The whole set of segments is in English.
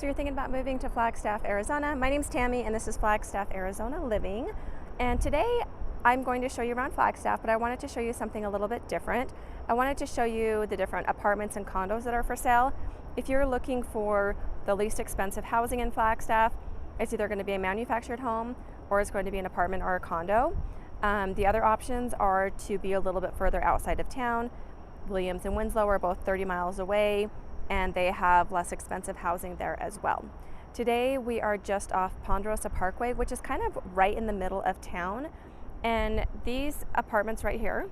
So you're thinking about moving to Flagstaff, Arizona. My name's Tammy and this is Flagstaff, Arizona Living. And today I'm going to show you around Flagstaff, but I wanted to show you something a little bit different. I wanted to show you the different apartments and condos that are for sale. If you're looking for the least expensive housing in Flagstaff, it's either going to be a manufactured home or it's going to be an apartment or a condo. The other options are to be a little bit further outside of town. Williams and Winslow are both 30 miles away, and they have less expensive housing there as well. Today we are just off Ponderosa Parkway, which is kind of right in the middle of town. And these apartments right here,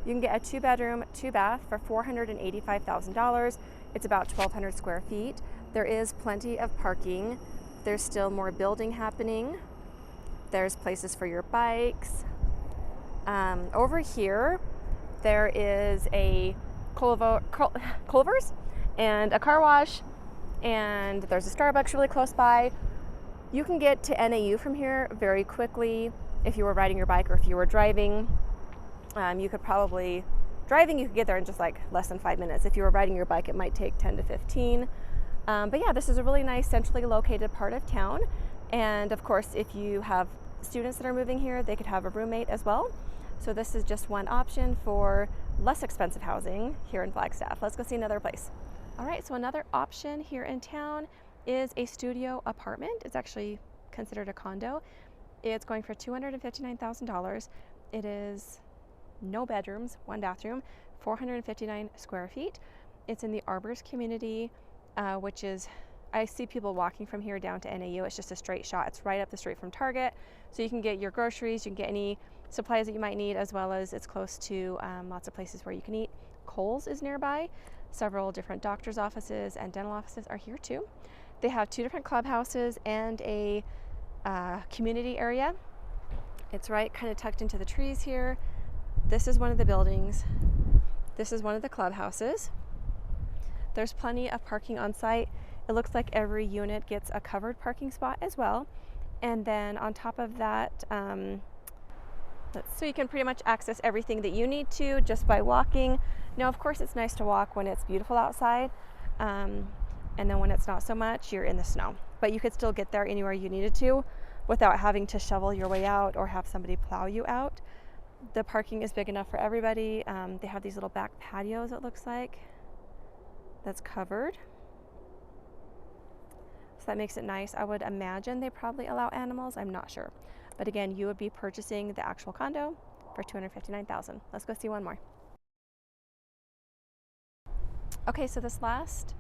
you can get a 2-bedroom, 2-bath for $485,000. It's about 1,200 square feet. There is plenty of parking. There's still more building happening. There's places for your bikes. Over here, there is a Culver's and a car wash, and there's a Starbucks really close by. You can get to NAU from here very quickly if you were riding your bike or if you were driving. You could get there in just like less than 5 minutes. If you were riding your bike, it might take 10 to 15. But yeah, this is a really nice centrally located part of town. And of course, if you have students that are moving here, they could have a roommate as well. So this is just one option for less expensive housing here in Flagstaff. Let's go see another place. All right, so another option here in town is a studio apartment. It's actually considered a condo. It's going for $259,000. It is no bedrooms, 1 bathroom, 459 square feet. It's in the Arbors community, which is, I see people walking from here down to NAU. It's just a straight shot. It's right up the street from Target. So you can get your groceries, you can get any supplies that you might need, as well as it's close to lots of places where you can eat. Kohl's is nearby. Several different doctor's offices and dental offices are here too. They have 2 different clubhouses and a community area. It's right kind of tucked into the trees here. This is one of the buildings. This is one of the clubhouses. There's plenty of parking on site. It looks like every unit gets a covered parking spot as well. And then on top of that, so you can pretty much access everything that you need to just by walking. Now, of course, it's nice to walk when it's beautiful outside. And then when it's not so much, you're in the snow. But you could still get there anywhere you needed to without having to shovel your way out or have somebody plow you out. The parking is big enough for everybody. They have these little back patios, it looks like, that's covered. So that makes it nice. I would imagine they probably allow animals. I'm not sure. But again, you would be purchasing the actual condo for $259,000. Let's go see one more. Okay, so this last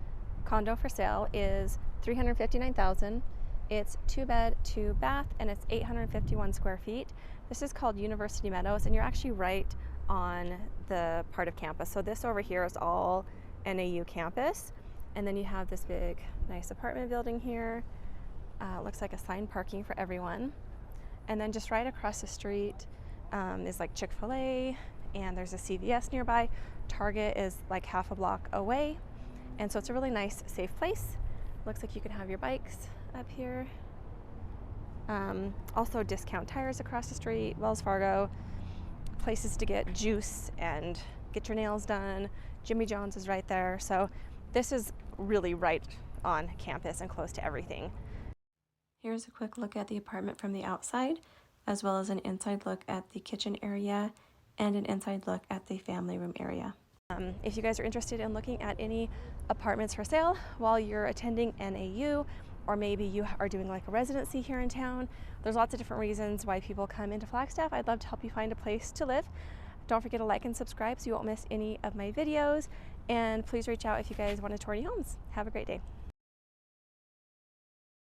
condo for sale is $359,000. It's 2-bed, 2-bath, and it's 851 square feet. This is called University Meadows, and you're actually right on the part of campus. So this over here is all NAU campus. And then you have this big, nice apartment building here. Looks like assigned parking for everyone. And then just right across the street is like Chick-fil-A, and there's a CVS nearby. Target is like half a block away. And so it's a really nice, safe place. Looks like you can have your bikes up here. Also discount tires across the street, Wells Fargo, places to get juice and get your nails done. Jimmy John's is right there. So this is really right on campus and close to everything. Here's a quick look at the apartment from the outside, as well as an inside look at the kitchen area and an inside look at the family room area. If you guys are interested in looking at any apartments for sale while you're attending NAU, or maybe you are doing like a residency here in town, there's lots of different reasons why people come into Flagstaff. I'd love to help you find a place to live. Don't forget to like and subscribe so you won't miss any of my videos. And please reach out if you guys want to tour any homes. Have a great day.